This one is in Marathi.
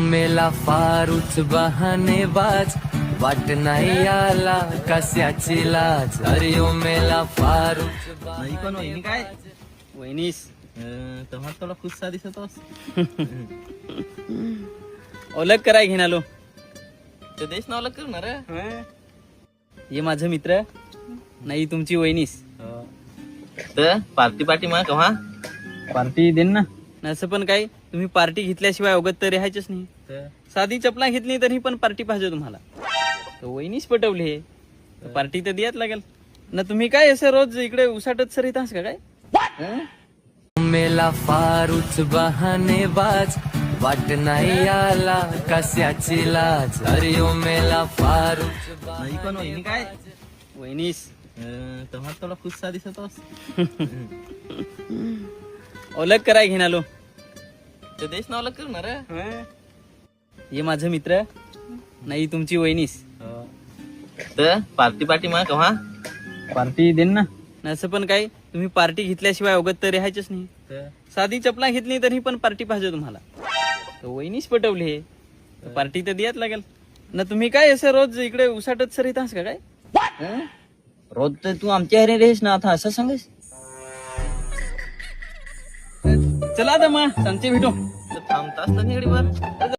मेला फारूच बहानेबाज, वाट नाही आला कशाची लाज. हरिओ मेला फारूच नाही पण वहिनी काय वहिनीस तेव्हा थोडा खुस्सा दिसतोस. ओळख कराय घेऊन आलो. ते देश ना ओळख करणार हे माझं मित्र नाही तुमची वहिनीस. तर पार्टी मग केव्हा पार्टी देन ना. असं पण काय तुम्ही पार्टी घेतल्याशिवाय अवगत तर राहायचंच नाही. साधी चपला घेतली तरी पण पार्टी पाहिजे तुम्हाला. तर वहिनीच पटवली हे पार्टी तर द्याच लागेल ना. तुम्ही काय असं रोज इकडे उसाटत सर येतास का काय. मेला फारूच बहानेबाज, वाट नाही आला कशाची लाज. हरिओ मेला फारूच नाही पण वहिनी काय वहिनीस तेव्हा थोडा खुस्सा दिसतोस. ओळख कराय घेऊन आलो. ते देश ना ओळख करणार हे माझं मित्र नाही तुमची वहिनीस. तर पार्टी मग केव्हा पार्टी देन ना. असं पण काय तुम्ही पार्टी घेतल्याशिवाय अवगत तर राहायचंच नाही. साधी चपला घेतली तरी पण पार्टी पाहिजे तुम्हाला. तर वहिनीच पटवली हे पार्टी तर द्याच लागेल ना. तुम्ही काय असं रोज इकडे उसाटत सर येतास का काय. रोज तर तू आमच्या घरी रेस ना आता असं सांगस. चला आता मग सांगते भेटू. थांबतास तर निगडीवर